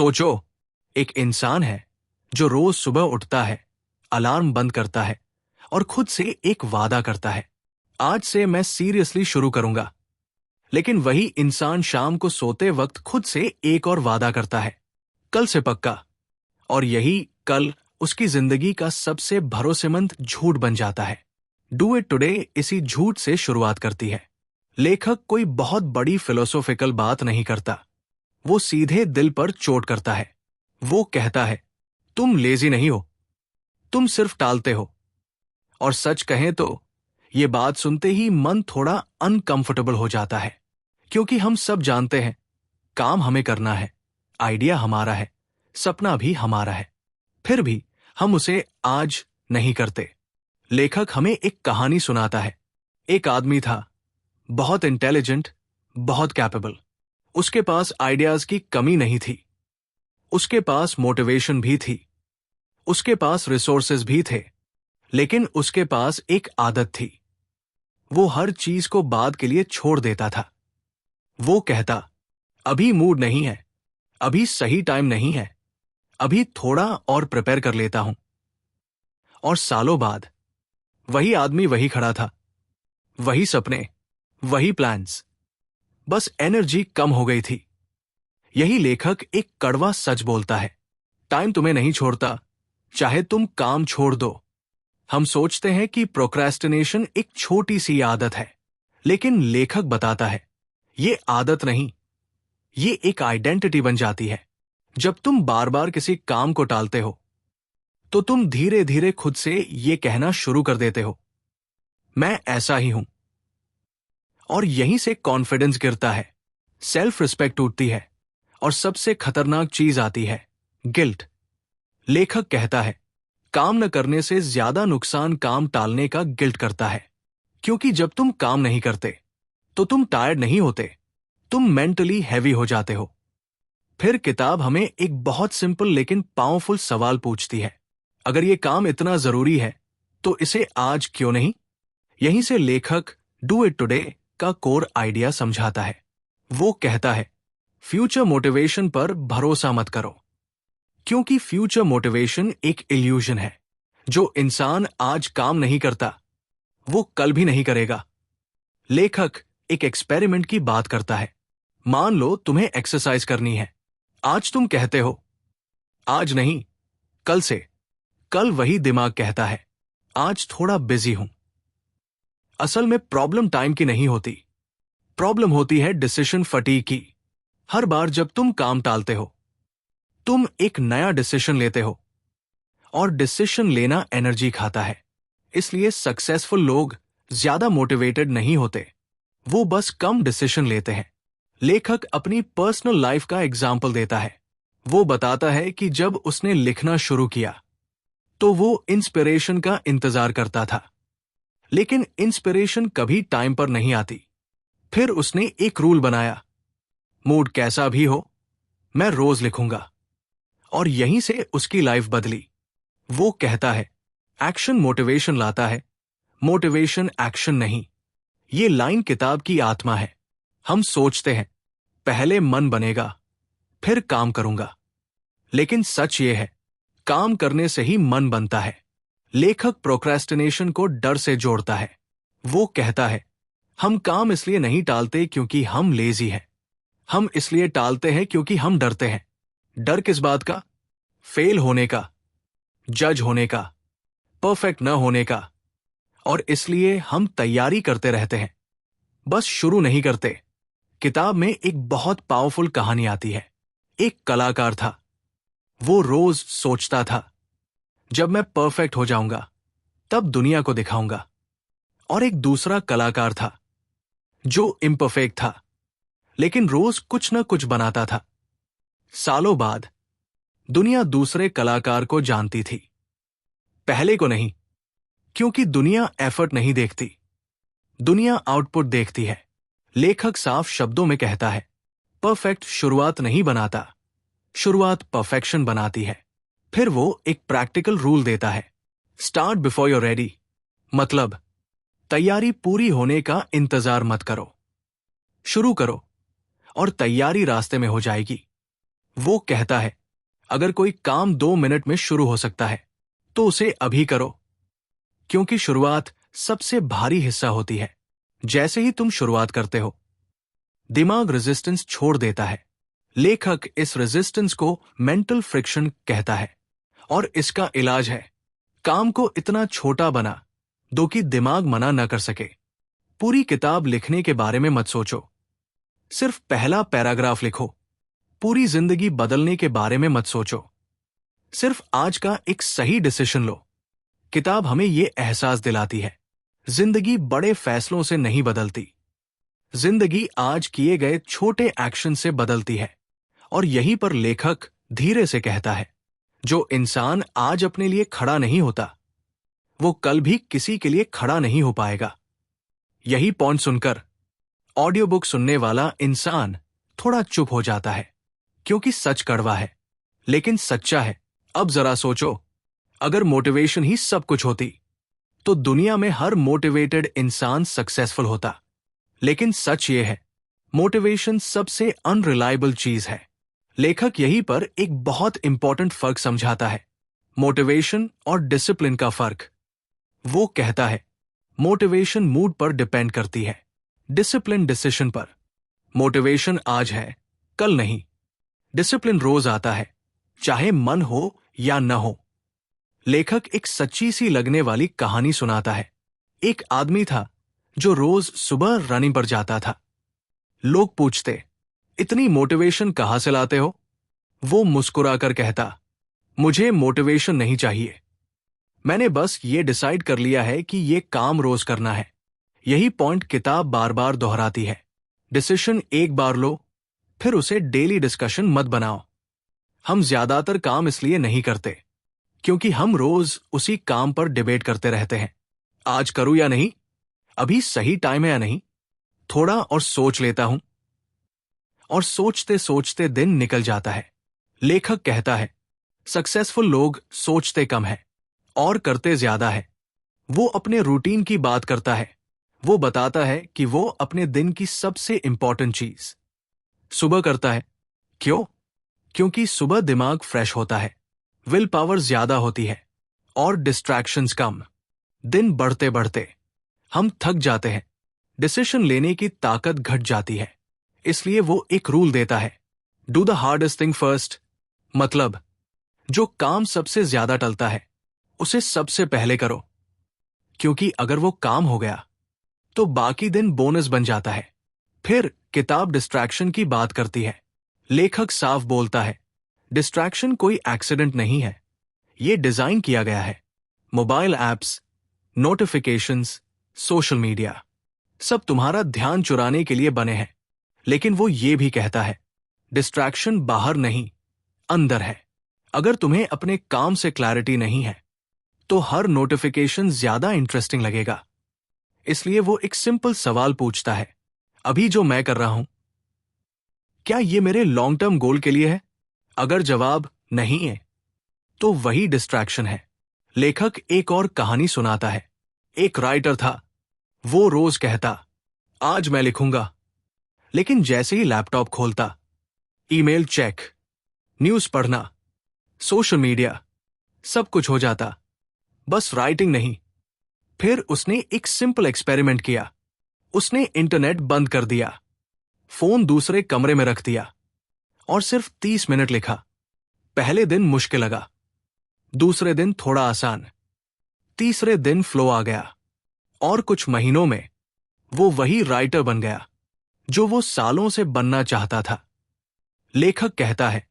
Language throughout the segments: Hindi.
सोचो, एक इंसान है जो रोज सुबह उठता है, अलार्म बंद करता है और खुद से एक वादा करता है, आज से मैं सीरियसली शुरू करूंगा। लेकिन वही इंसान शाम को सोते वक्त खुद से एक और वादा करता है, कल से पक्का। और यही कल उसकी जिंदगी का सबसे भरोसेमंद झूठ बन जाता है। डू इट टुडे इसी झूठ से शुरुआत करती है। लेखक कोई बहुत बड़ी फिलोसॉफिकल बात नहीं करता, वो सीधे दिल पर चोट करता है। वो कहता है, तुम लेजी नहीं हो, तुम सिर्फ टालते हो। और सच कहें तो ये बात सुनते ही मन थोड़ा अनकंफर्टेबल हो जाता है, क्योंकि हम सब जानते हैं काम हमें करना है, आइडिया हमारा है, सपना भी हमारा है, फिर भी हम उसे आज नहीं करते। लेखक हमें एक कहानी सुनाता है। एक आदमी था, बहुत इंटेलिजेंट, बहुत कैपेबल। उसके पास आइडियाज की कमी नहीं थी, उसके पास मोटिवेशन भी थी, उसके पास रिसोर्सेज भी थे। लेकिन उसके पास एक आदत थी, वो हर चीज को बाद के लिए छोड़ देता था। वो कहता, अभी मूड नहीं है, अभी सही टाइम नहीं है, अभी थोड़ा और प्रिपेयर कर लेता हूं। और सालों बाद वही आदमी वही खड़ा था, वही सपने, वही प्लान्स, बस एनर्जी कम हो गई थी। यही लेखक एक कड़वा सच बोलता है, टाइम तुम्हें नहीं छोड़ता, चाहे तुम काम छोड़ दो। हम सोचते हैं कि प्रोक्रेस्टिनेशन एक छोटी सी आदत है, लेकिन लेखक बताता है, ये आदत नहीं, ये एक आइडेंटिटी बन जाती है। जब तुम बार बार किसी काम को टालते हो, तो तुम धीरे धीरे खुद से ये कहना शुरू कर देते हो, मैं ऐसा ही हूं। और यहीं से कॉन्फिडेंस गिरता है, सेल्फ रिस्पेक्ट टूटती है, और सबसे खतरनाक चीज आती है, गिल्ट। लेखक कहता है, काम न करने से ज्यादा नुकसान काम टालने का गिल्ट करता है। क्योंकि जब तुम काम नहीं करते तो तुम टायर्ड नहीं होते, तुम मेंटली हैवी हो जाते हो। फिर किताब हमें एक बहुत सिंपल लेकिन पावरफुल सवाल पूछती है, अगर ये काम इतना जरूरी है तो इसे आज क्यों नहीं? यहीं से लेखक डू इट टुडे का कोर आइडिया समझाता है। वो कहता है, फ्यूचर मोटिवेशन पर भरोसा मत करो, क्योंकि फ्यूचर मोटिवेशन एक इल्यूजन है। जो इंसान आज काम नहीं करता, वो कल भी नहीं करेगा। लेखक एक एक्सपेरिमेंट की बात करता है। मान लो तुम्हें एक्सरसाइज करनी है, आज तुम कहते हो, आज नहीं, कल से। कल वही दिमाग कहता है, आज थोड़ा बिजी हूं। असल में प्रॉब्लम टाइम की नहीं होती, प्रॉब्लम होती है डिसीजन फटीग की। हर बार जब तुम काम टालते हो, तुम एक नया डिसीजन लेते हो, और डिसीजन लेना एनर्जी खाता है। इसलिए सक्सेसफुल लोग ज्यादा मोटिवेटेड नहीं होते, वो बस कम डिसीजन लेते हैं। लेखक अपनी पर्सनल लाइफ का एग्जाम्पल देता है। वो बताता है कि जब उसने लिखना शुरू किया तो वो इंस्पिरेशन का इंतजार करता था, लेकिन इंस्पिरेशन कभी टाइम पर नहीं आती। फिर उसने एक रूल बनाया, मूड कैसा भी हो, मैं रोज लिखूंगा। और यहीं से उसकी लाइफ बदली। वो कहता है, एक्शन मोटिवेशन लाता है, मोटिवेशन एक्शन नहीं। ये लाइन किताब की आत्मा है। हम सोचते हैं, पहले मन बनेगा, फिर काम करूंगा। लेकिन सच ये है, काम करने से ही मन बनता है। लेखक प्रोक्रेस्टिनेशन को डर से जोड़ता है। वो कहता है, हम काम इसलिए नहीं टालते क्योंकि हम लेजी हैं, हम इसलिए टालते हैं क्योंकि हम डरते हैं। डर किस बात का? फेल होने का, जज होने का, परफेक्ट न होने का। और इसलिए हम तैयारी करते रहते हैं, बस शुरू नहीं करते। किताब में एक बहुत पावरफुल कहानी आती है। एक कलाकार था, वो रोज सोचता था, जब मैं परफेक्ट हो जाऊंगा तब दुनिया को दिखाऊंगा। और एक दूसरा कलाकार था जो इम्परफेक्ट था, लेकिन रोज कुछ न कुछ बनाता था। सालों बाद दुनिया दूसरे कलाकार को जानती थी, पहले को नहीं, क्योंकि दुनिया एफर्ट नहीं देखती, दुनिया आउटपुट देखती है। लेखक साफ शब्दों में कहता है, परफेक्ट शुरुआत नहीं बनाता, शुरुआत परफेक्शन बनाती है। फिर वो एक प्रैक्टिकल रूल देता है, स्टार्ट बिफोर यूर रेडी। मतलब तैयारी पूरी होने का इंतजार मत करो, शुरू करो और तैयारी रास्ते में हो जाएगी। वो कहता है, अगर कोई काम 2 मिनट में शुरू हो सकता है तो उसे अभी करो, क्योंकि शुरुआत सबसे भारी हिस्सा होती है। जैसे ही तुम शुरुआत करते हो, दिमाग रेजिस्टेंस छोड़ देता है। लेखक इस रेजिस्टेंस को मेंटल फ्रिक्शन कहता है, और इसका इलाज है, काम को इतना छोटा बना दो कि दिमाग मना न कर सके। पूरी किताब लिखने के बारे में मत सोचो, सिर्फ पहला पैराग्राफ लिखो। पूरी जिंदगी बदलने के बारे में मत सोचो, सिर्फ आज का एक सही डिसीजन लो। किताब हमें यह एहसास दिलाती है, जिंदगी बड़े फैसलों से नहीं बदलती, जिंदगी आज किए गए छोटे एक्शन से बदलती है। और यहीं पर लेखक धीरे से कहता है, जो इंसान आज अपने लिए खड़ा नहीं होता, वो कल भी किसी के लिए खड़ा नहीं हो पाएगा। यही पॉइंट सुनकर ऑडियो बुक सुनने वाला इंसान थोड़ा चुप हो जाता है, क्योंकि सच कड़वा है लेकिन सच्चा है। अब जरा सोचो, अगर मोटिवेशन ही सब कुछ होती तो दुनिया में हर मोटिवेटेड इंसान सक्सेसफुल होता। लेकिन सच ये है, मोटिवेशन सबसे अनरिलायबल चीज है। लेखक यहीं पर एक बहुत इंपॉर्टेंट फर्क समझाता है, मोटिवेशन और डिसिप्लिन का फर्क। वो कहता है, मोटिवेशन मूड पर डिपेंड करती है, डिसिप्लिन डिसीजन पर। मोटिवेशन आज है, कल नहीं। डिसिप्लिन रोज आता है, चाहे मन हो या न हो। लेखक एक सच्ची सी लगने वाली कहानी सुनाता है। एक आदमी था जो रोज सुबह रनिंग पर जाता था। लोग पूछते, इतनी मोटिवेशन कहां से लाते हो? वो मुस्कुराकर कहता, मुझे मोटिवेशन नहीं चाहिए, मैंने बस ये डिसाइड कर लिया है कि ये काम रोज करना है। यही पॉइंट किताब बार बार दोहराती है। डिसीजन एक बार लो, फिर उसे डेली डिस्कशन मत बनाओ। हम ज्यादातर काम इसलिए नहीं करते क्योंकि हम रोज उसी काम पर डिबेट करते रहते हैं। आज करूं या नहीं, अभी सही टाइम है या नहीं, थोड़ा और सोच लेता हूं। और सोचते सोचते दिन निकल जाता है। लेखक कहता है, सक्सेसफुल लोग सोचते कम है और करते ज्यादा है। वो अपने रूटीन की बात करता है। वो बताता है कि वो अपने दिन की सबसे इंपॉर्टेंट चीज सुबह करता है। क्यों? क्योंकि सुबह दिमाग फ्रेश होता है, विल पावर ज्यादा होती है और डिस्ट्रैक्शंस कम। दिन बढ़ते बढ़ते हम थक जाते हैं, डिसीजन लेने की ताकत घट जाती है। इसलिए वो एक रूल देता है, do the hardest thing first. मतलब, जो काम सबसे ज्यादा टलता है उसे सबसे पहले करो, क्योंकि अगर वो काम हो गया तो बाकी दिन बोनस बन जाता है। फिर किताब डिस्ट्रैक्शन की बात करती है। लेखक साफ बोलता है, डिस्ट्रैक्शन कोई एक्सीडेंट नहीं है, ये डिजाइन किया गया है। Mobile apps, notifications, social media, सब तुम्हारा ध्यान चुराने के लिए बने हैं। लेकिन वो ये भी कहता है, डिस्ट्रैक्शन बाहर नहीं, अंदर है। अगर तुम्हें अपने काम से क्लैरिटी नहीं है तो हर नोटिफिकेशन ज्यादा इंटरेस्टिंग लगेगा। इसलिए वो एक सिंपल सवाल पूछता है, अभी जो मैं कर रहा हूं, क्या ये मेरे लॉन्ग टर्म गोल के लिए है? अगर जवाब नहीं है तो वही डिस्ट्रैक्शन है। लेखक एक और कहानी सुनाता है। एक राइटर था, वो रोज कहता, आज मैं लिखूंगा। लेकिन जैसे ही लैपटॉप खोलता, ईमेल चेक, न्यूज पढ़ना, सोशल मीडिया, सब कुछ हो जाता, बस राइटिंग नहीं। फिर उसने एक सिंपल एक्सपेरिमेंट किया। उसने इंटरनेट बंद कर दिया, फोन दूसरे कमरे में रख दिया और सिर्फ 30 मिनट लिखा। पहले दिन मुश्किल लगा, दूसरे दिन थोड़ा आसान, तीसरे दिन फ्लो आ गया और कुछ महीनों में वो वही राइटर बन गया जो वो सालों से बनना चाहता था। लेखक कहता है,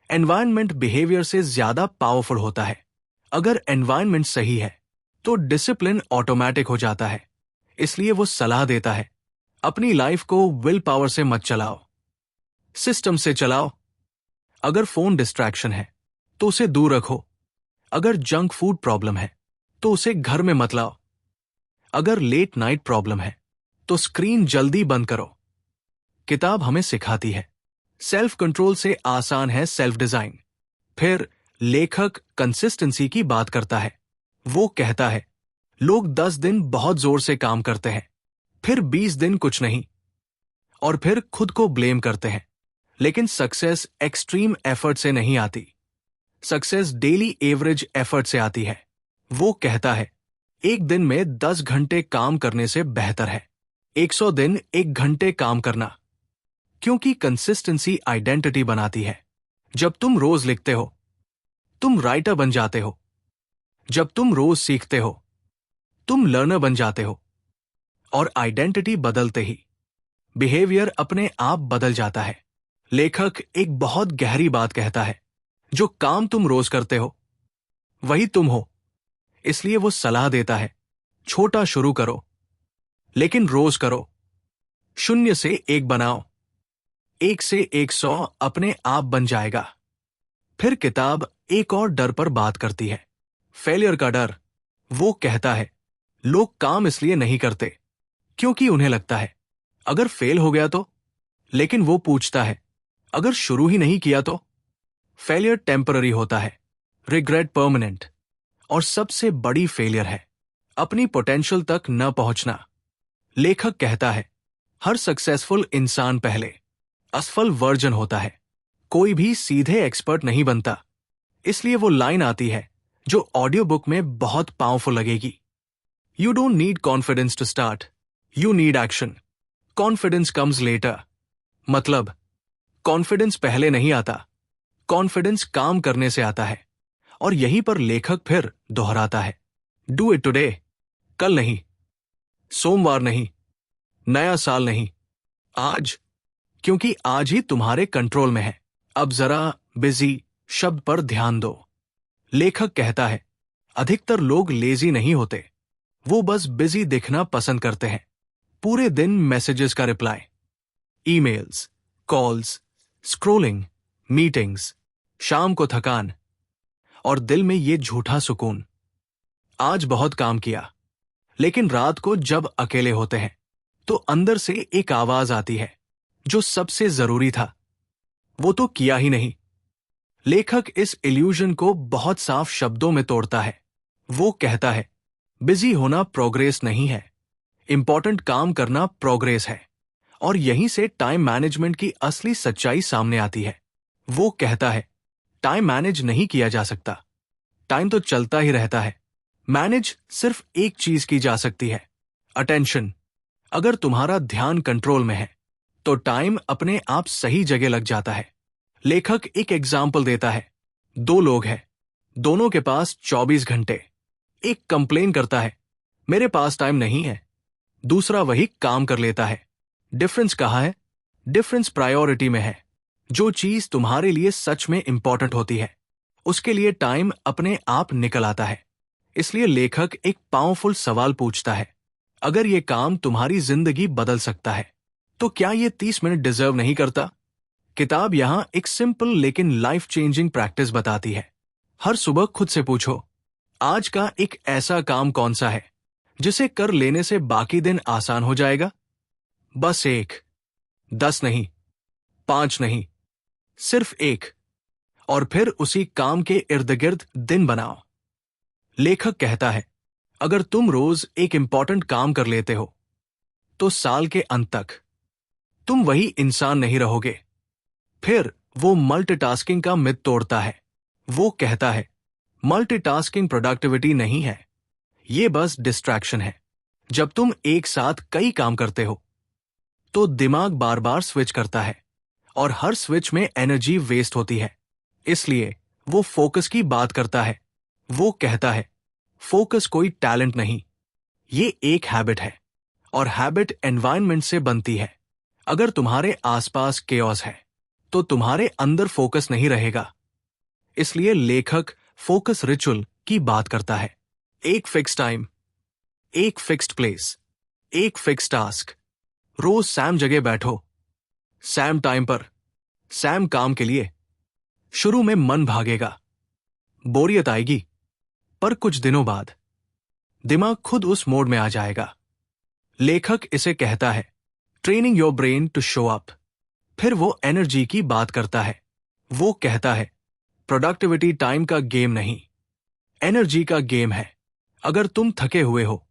एनवायरनमेंट बिहेवियर से ज्यादा पावरफुल होता है। अगर एनवायरनमेंट सही है तो डिसिप्लिन ऑटोमेटिक हो जाता है। इसलिए वो सलाह देता है, अपनी लाइफ को विल पावर से मत चलाओ, सिस्टम से चलाओ। अगर फोन डिस्ट्रैक्शन है तो उसे दूर रखो। अगर जंक फूड प्रॉब्लम है तो उसे घर में मत लाओ। अगर लेट नाइट प्रॉब्लम है तो स्क्रीन जल्दी बंद करो। किताब हमें सिखाती है, सेल्फ कंट्रोल से आसान है सेल्फ डिजाइन। फिर लेखक कंसिस्टेंसी की बात करता है। वो कहता है, लोग 10 दिन बहुत जोर से काम करते हैं, फिर 20 दिन कुछ नहीं, और फिर खुद को ब्लेम करते हैं। लेकिन सक्सेस एक्सट्रीम एफर्ट से नहीं आती। सक्सेस डेली एवरेज एफर्ट से आती है। वो कहता है, एक दिन में 10 घंटे काम करने से बेहतर है 100 दिन 1 घंटे काम करना। क्योंकि कंसिस्टेंसी आइडेंटिटी बनाती है। जब तुम रोज लिखते हो, तुम राइटर बन जाते हो। जब तुम रोज सीखते हो, तुम लर्नर बन जाते हो। और आइडेंटिटी बदलते ही बिहेवियर अपने आप बदल जाता है। लेखक एक बहुत गहरी बात कहता है, जो काम तुम रोज करते हो वही तुम हो। इसलिए वो सलाह देता है, छोटा शुरू करो, लेकिन रोज करो। 0 से 1 बनाओ, 1 से 100 अपने आप बन जाएगा। फिर किताब एक और डर पर बात करती है, फेलियर का डर। वो कहता है, लोग काम इसलिए नहीं करते क्योंकि उन्हें लगता है अगर फेल हो गया तो। लेकिन वो पूछता है, अगर शुरू ही नहीं किया तो? फेलियर टेम्पररी होता है, रिग्रेट परमानेंट। और सबसे बड़ी फेलियर है अपनी पोटेंशियल तक न पहुंचना। लेखक कहता है, हर सक्सेसफुल इंसान पहले असफल वर्जन होता है। कोई भी सीधे एक्सपर्ट नहीं बनता। इसलिए वो लाइन आती है जो ऑडियो बुक में बहुत पावरफुल लगेगी। You don't need confidence to start, you need action. Confidence comes later. मतलब कॉन्फिडेंस पहले नहीं आता, कॉन्फिडेंस काम करने से आता है। और यहीं पर लेखक फिर दोहराता है, डू इट टुडे, कल नहीं, सोमवार नहीं, नया साल नहीं, आज। क्योंकि आज ही तुम्हारे कंट्रोल में है। अब जरा बिजी शब्द पर ध्यान दो। लेखक कहता है, अधिकतर लोग लेजी नहीं होते, वो बस बिजी दिखना पसंद करते हैं। पूरे दिन मैसेजेस का reply, emails, calls, scrolling, meetings, शाम को थकान और दिल में ये झूठा सुकून, आज बहुत काम किया। लेकिन रात को जब अकेले होते हैं तो अंदर से एक आवाज आती है, जो सबसे जरूरी था वो तो किया ही नहीं। लेखक इस इल्यूजन को बहुत साफ शब्दों में तोड़ता है। वो कहता है, बिजी होना प्रोग्रेस नहीं है, इंपॉर्टेंट काम करना प्रोग्रेस है। और यहीं से टाइम मैनेजमेंट की असली सच्चाई सामने आती है। वो कहता है, टाइम मैनेज नहीं किया जा सकता, टाइम तो चलता ही रहता है। मैनेज सिर्फ एक चीज की जा सकती है, अटेंशन। अगर तुम्हारा ध्यान कंट्रोल में है तो टाइम अपने आप सही जगह लग जाता है। लेखक एक एग्जाम्पल देता है, 2 लोग हैं, दोनों के पास 24 घंटे। एक कंप्लेन करता है, मेरे पास टाइम नहीं है। दूसरा वही काम कर लेता है। डिफरेंस कहाँ है? डिफरेंस प्रायोरिटी में है। जो चीज तुम्हारे लिए सच में इंपॉर्टेंट होती है, उसके लिए टाइम अपने आप निकल आता है। इसलिए लेखक एक पावरफुल सवाल पूछता है, अगर ये काम तुम्हारी जिंदगी बदल सकता है तो क्या ये 30 मिनट डिजर्व नहीं करता? किताब यहां एक सिंपल लेकिन लाइफ चेंजिंग प्रैक्टिस बताती है। हर सुबह खुद से पूछो, आज का एक ऐसा काम कौन सा है जिसे कर लेने से बाकी दिन आसान हो जाएगा? बस 1, 10 नहीं, 5 नहीं, सिर्फ 1। और फिर उसी काम के इर्द गिर्द दिन बनाओ। लेखक कहता है, अगर तुम रोज एक इंपॉर्टेंट काम कर लेते हो तो साल के अंत तक तुम वही इंसान नहीं रहोगे। फिर वो मल्टीटास्किंग का मिथ तोड़ता है। वो कहता है, मल्टीटास्किंग प्रोडक्टिविटी नहीं है, ये बस डिस्ट्रैक्शन है। जब तुम एक साथ कई काम करते हो तो दिमाग बार बार स्विच करता है और हर स्विच में एनर्जी वेस्ट होती है। इसलिए वो फोकस की बात करता है। वो कहता है, फोकस कोई टैलेंट नहीं, ये एक हैबिट है और हैबिट एनवायरनमेंट से बनती है। अगर तुम्हारे आसपास केओस है तो तुम्हारे अंदर फोकस नहीं रहेगा। इसलिए लेखक फोकस रिचुअल की बात करता है। एक फिक्स टाइम, एक फिक्स्ड प्लेस, एक फिक्स टास्क। रोज सैम जगह बैठो, सैम टाइम पर, सैम काम के लिए। शुरू में मन भागेगा, बोरियत आएगी, पर कुछ दिनों बाद दिमाग खुद उस मोड में आ जाएगा। लेखक इसे कहता है, training your brain to show up. फिर वो एनर्जी की बात करता है। वो कहता है, प्रोडक्टिविटी टाइम का गेम नहीं, एनर्जी का गेम है। अगर तुम थके हुए हो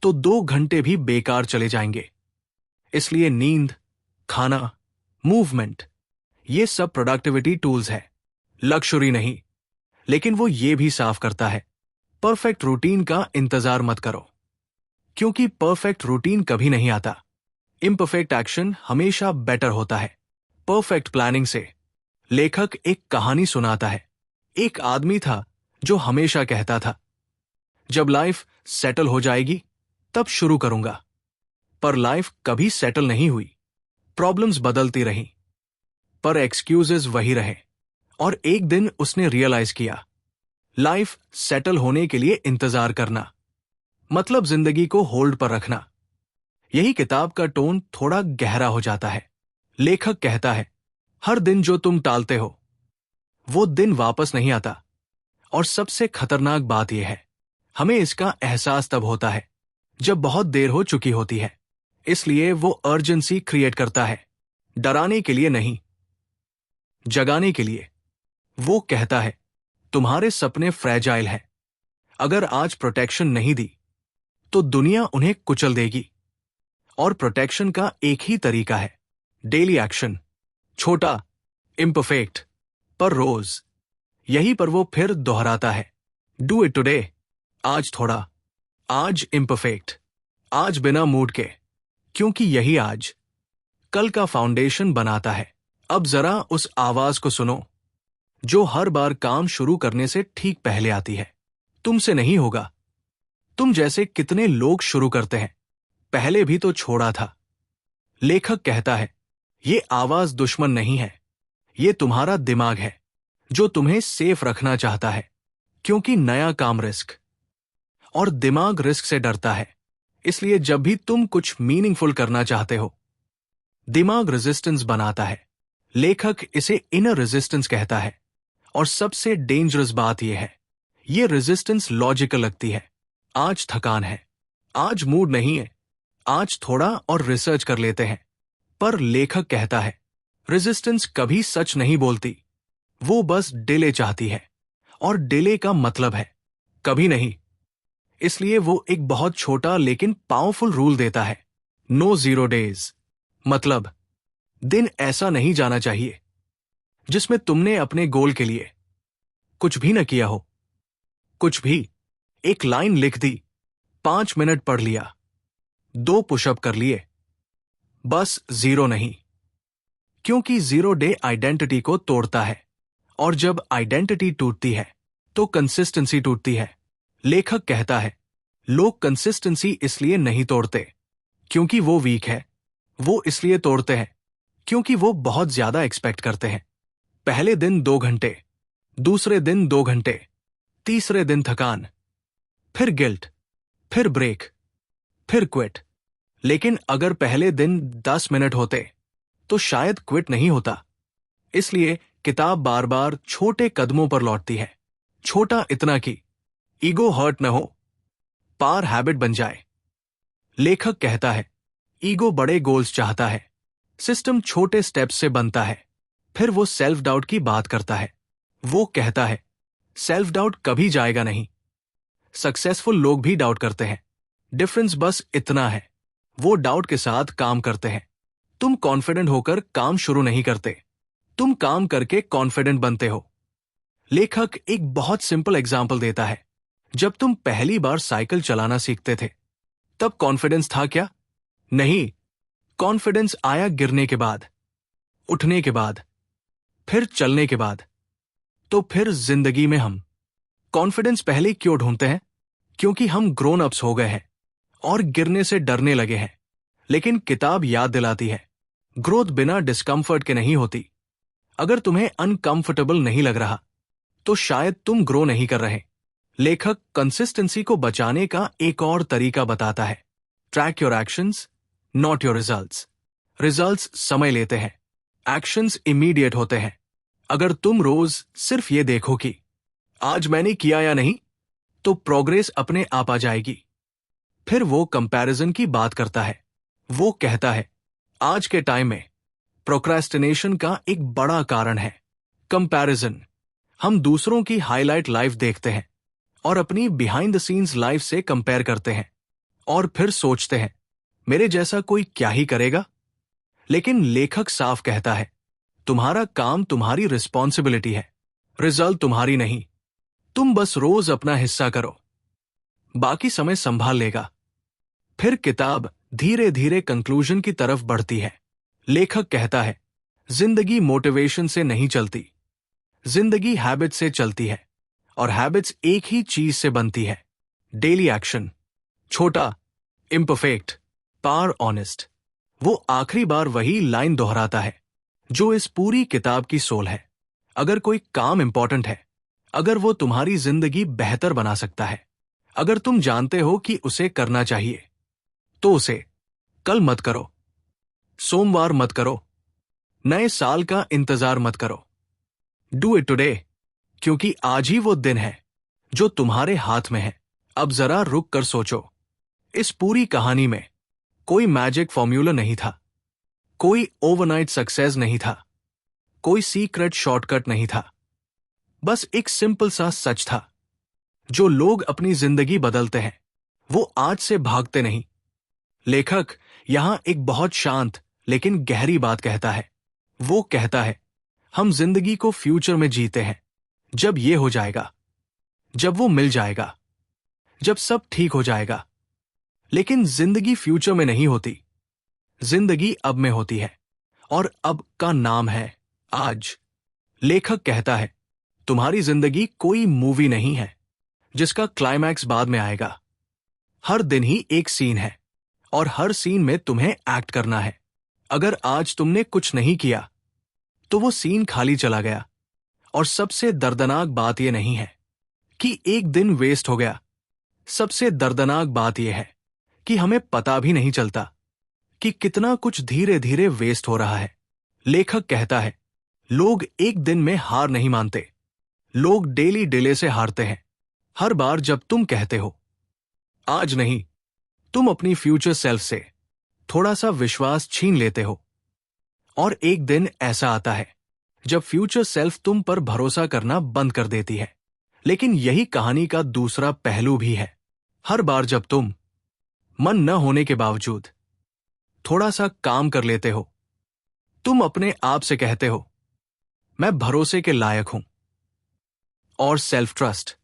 तो 2 घंटे भी बेकार चले जाएंगे। इसलिए नींद, खाना, मूवमेंट, ये सब प्रोडक्टिविटी टूल्स है, लक्ष्योरी नहीं। लेकिन वो ये भी साफ करता है, परफेक्ट रूटीन का इंतजार मत करो, क्योंकि परफेक्ट रूटीन कभी नहीं आता। इम्परफेक्ट एक्शन हमेशा बेटर होता है परफेक्ट प्लानिंग से। लेखक एक कहानी सुनाता है। एक आदमी था जो हमेशा कहता था, जब लाइफ सेटल हो जाएगी तब शुरू करूंगा। पर लाइफ कभी सेटल नहीं हुई। प्रॉब्लम्स बदलती रहीं, पर एक्सक्यूजेस वही रहे। और एक दिन उसने रियलाइज किया, लाइफ सेटल होने के लिए इंतजार करना मतलब जिंदगी को होल्ड पर रखना। यही किताब का टोन थोड़ा गहरा हो जाता है। लेखक कहता है, हर दिन जो तुम टालते हो वो दिन वापस नहीं आता। और सबसे खतरनाक बात यह है, हमें इसका एहसास तब होता है जब बहुत देर हो चुकी होती है। इसलिए वो अर्जेंसी क्रिएट करता है, डराने के लिए नहीं, जगाने के लिए। वो कहता है, तुम्हारे सपने फ्रेजाइल हैं। अगर आज प्रोटेक्शन नहीं दी तो दुनिया उन्हें कुचल देगी। और प्रोटेक्शन का एक ही तरीका है, डेली एक्शन। छोटा, इम्परफेक्ट, पर रोज। यही पर वो फिर दोहराता है, डू इट टुडे। आज थोड़ा, आज इम्परफेक्ट, आज बिना मूड के, क्योंकि यही आज कल का फाउंडेशन बनाता है। अब जरा उस आवाज को सुनो जो हर बार काम शुरू करने से ठीक पहले आती है। तुमसे नहीं होगा। तुम जैसे कितने लोग शुरू करते हैं, पहले भी तो छोड़ा था। लेखक कहता है, ये आवाज दुश्मन नहीं है, ये तुम्हारा दिमाग है जो तुम्हें सेफ रखना चाहता है। क्योंकि नया काम रिस्क, और दिमाग रिस्क से डरता है। इसलिए जब भी तुम कुछ मीनिंगफुल करना चाहते हो, दिमाग रेजिस्टेंस बनाता है। लेखक इसे इनर रेजिस्टेंस कहता है। और सबसे डेंजरस बात यह है, ये रेजिस्टेंस लॉजिकल लगती है। आज थकान है, आज मूड नहीं है, आज थोड़ा और रिसर्च कर लेते हैं। पर लेखक कहता है, रेजिस्टेंस कभी सच नहीं बोलती, वो बस डिले चाहती है। और डिले का मतलब है कभी नहीं। इसलिए वो एक बहुत छोटा लेकिन पावरफुल रूल देता है, नो 0 डेज। मतलब दिन ऐसा नहीं जाना चाहिए जिसमें तुमने अपने गोल के लिए कुछ भी न किया हो। कुछ भी, एक लाइन लिख दी, 5 मिनट पढ़ लिया, 2 पुशअप कर लिए, बस 0 नहीं। क्योंकि 0 डे आइडेंटिटी को तोड़ता है। और जब आइडेंटिटी टूटती है तो कंसिस्टेंसी टूटती है। लेखक कहता है, लोग कंसिस्टेंसी इसलिए नहीं तोड़ते क्योंकि वो वीक है, वो इसलिए तोड़ते हैं क्योंकि वो बहुत ज्यादा एक्सपेक्ट करते हैं। पहले दिन 2 घंटे, दूसरे दिन 2 घंटे, तीसरे दिन थकान, फिर गिल्ट, फिर ब्रेक, फिर क्विट। लेकिन अगर पहले दिन 10 मिनट होते तो शायद क्विट नहीं होता। इसलिए किताब बार बार छोटे कदमों पर लौटती है। छोटा इतना कि ईगो हर्ट न हो, पार हैबिट बन जाए। लेखक कहता है, ईगो बड़े गोल्स चाहता है, सिस्टम छोटे स्टेप्स से बनता है। फिर वो सेल्फ डाउट की बात करता है। वो कहता है, सेल्फ डाउट कभी जाएगा नहीं। सक्सेसफुल लोग भी डाउट करते हैं। डिफरेंस बस इतना है, वो डाउट के साथ काम करते हैं। तुम कॉन्फिडेंट होकर काम शुरू नहीं करते, तुम काम करके कॉन्फिडेंट बनते हो। लेखक एक बहुत सिंपल एग्जाम्पल देता है। जब तुम पहली बार साइकिल चलाना सीखते थे तब कॉन्फिडेंस था क्या? नहीं, कॉन्फिडेंस आया गिरने के बाद, उठने के बाद, फिर चलने के बाद। तो फिर जिंदगी में हम कॉन्फिडेंस पहले क्यों ढूंढते हैं? क्योंकि हम ग्रोन अप्स हो गए हैं और गिरने से डरने लगे हैं। लेकिन किताब याद दिलाती है, ग्रोथ बिना डिस्कम्फर्ट के नहीं होती। अगर तुम्हें अनकंफर्टेबल नहीं लग रहा तो शायद तुम ग्रो नहीं कर रहे। लेखक कंसिस्टेंसी को बचाने का एक और तरीका बताता है, track your actions not your results. Results समय लेते हैं, एक्शंस इमीडिएट होते हैं। अगर तुम रोज सिर्फ ये देखो कि आज मैंने किया या नहीं, तो प्रोग्रेस अपने आप आ जाएगी। फिर वो कंपैरिजन की बात करता है। वो कहता है, आज के टाइम में प्रोक्रेस्टिनेशन का एक बड़ा कारण है कंपैरिजन। हम दूसरों की हाईलाइट लाइफ देखते हैं और अपनी बिहाइंड द सीन्स लाइफ से कंपेयर करते हैं और फिर सोचते हैं, मेरे जैसा कोई क्या ही करेगा। लेकिन लेखक साफ कहता है, तुम्हारा काम तुम्हारी रिस्पॉन्सिबिलिटी है, रिजल्ट तुम्हारी नहीं। तुम बस रोज अपना हिस्सा करो, बाकी समय संभाल लेगा। फिर किताब धीरे धीरे कंक्लूजन की तरफ बढ़ती है। लेखक कहता है, जिंदगी मोटिवेशन से नहीं चलती, जिंदगी हैबिट से चलती है, और हैबिट्स एक ही चीज से बनती है, डेली एक्शन। छोटा, इम्परफेक्ट, पार ऑनेस्ट। वो आखिरी बार वही लाइन दोहराता है जो इस पूरी किताब की सोल है। अगर कोई काम इंपॉर्टेंट है, अगर वो तुम्हारी जिंदगी बेहतर बना सकता है, अगर तुम जानते हो कि उसे करना चाहिए, तो उसे कल मत करो, सोमवार मत करो, नए साल का इंतजार मत करो। डू इट टुडे, क्योंकि आज ही वो दिन है जो तुम्हारे हाथ में है। अब जरा रुक कर सोचो, इस पूरी कहानी में कोई मैजिक फॉर्मूला नहीं था, कोई ओवरनाइट सक्सेस नहीं था, कोई सीक्रेट शॉर्टकट नहीं था। बस एक सिंपल सा सच था, जो लोग अपनी जिंदगी बदलते हैं वो आज से भागते नहीं। लेखक यहां एक बहुत शांत लेकिन गहरी बात कहता है। वो कहता है, हम जिंदगी को फ्यूचर में जीते हैं, जब ये हो जाएगा, जब वो मिल जाएगा, जब सब ठीक हो जाएगा। लेकिन जिंदगी फ्यूचर में नहीं होती, जिंदगी अब में होती है, और अब का नाम है आज। लेखक कहता है, तुम्हारी जिंदगी कोई मूवी नहीं है जिसका क्लाइमैक्स बाद में आएगा। हर दिन ही एक सीन है, और हर सीन में तुम्हें एक्ट करना है। अगर आज तुमने कुछ नहीं किया तो वो सीन खाली चला गया। और सबसे दर्दनाक बात यह नहीं है कि एक दिन वेस्ट हो गया, सबसे दर्दनाक बात यह है कि हमें पता भी नहीं चलता कि कितना कुछ धीरे धीरे वेस्ट हो रहा है। लेखक कहता है, लोग एक दिन में हार नहीं मानते, लोग डेली डिले से हारते हैं। हर बार जब तुम कहते हो आज नहीं, तुम अपनी फ्यूचर सेल्फ से थोड़ा सा विश्वास छीन लेते हो। और एक दिन ऐसा आता है जब फ्यूचर सेल्फ तुम पर भरोसा करना बंद कर देती है। लेकिन यही कहानी का दूसरा पहलू भी है। हर बार जब तुम मन न होने के बावजूद थोड़ा सा काम कर लेते हो, तुम अपने आप से कहते हो, मैं भरोसे के लायक हूं। और सेल्फ ट्रस्ट,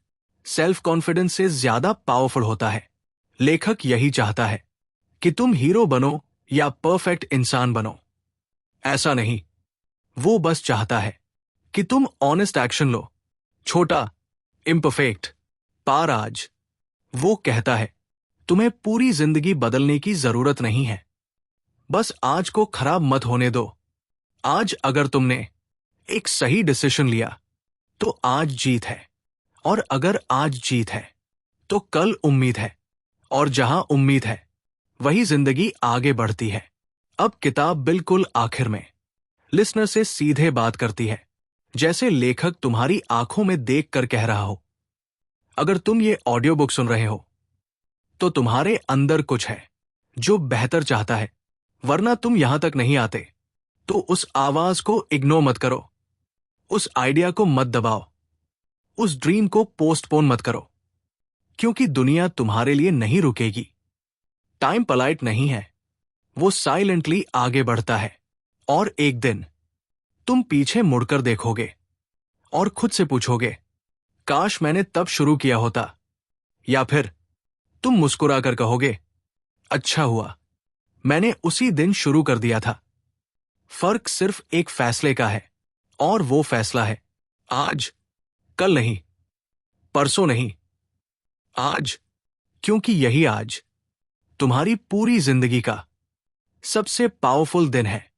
सेल्फ कॉन्फिडेंस से ज्यादा पावरफुल होता है। लेखक यही चाहता है कि तुम हीरो बनो या परफेक्ट इंसान बनो, ऐसा नहीं। वो बस चाहता है कि तुम ऑनेस्ट एक्शन लो, छोटा, इम्परफेक्ट, पार आज। वो कहता है, तुम्हें पूरी जिंदगी बदलने की जरूरत नहीं है, बस आज को खराब मत होने दो। आज अगर तुमने एक सही डिसीजन लिया तो आज जीत है, और अगर आज जीत है तो कल उम्मीद है, और जहां उम्मीद है वही जिंदगी आगे बढ़ती है। अब किताब बिल्कुल आखिर में लिसनर से सीधे बात करती है, जैसे लेखक तुम्हारी आंखों में देख कर कह रहा हो। अगर तुम ये ऑडियो बुक सुन रहे हो तो तुम्हारे अंदर कुछ है जो बेहतर चाहता है, वरना तुम यहां तक नहीं आते। तो उस आवाज को इग्नोर मत करो, उस आइडिया को मत दबाओ, उस ड्रीम को पोस्टपोन मत करो, क्योंकि दुनिया तुम्हारे लिए नहीं रुकेगी। टाइम पोलाइट नहीं है, वो साइलेंटली आगे बढ़ता है। और एक दिन तुम पीछे मुड़कर देखोगे और खुद से पूछोगे, काश मैंने तब शुरू किया होता। या फिर तुम मुस्कुराकर कहोगे, अच्छा हुआ मैंने उसी दिन शुरू कर दिया था। फर्क सिर्फ एक फैसले का है, और वो फैसला है आज, कल नहीं, परसों नहीं, आज। क्योंकि यही आज तुम्हारी पूरी जिंदगी का सबसे पावरफुल दिन है।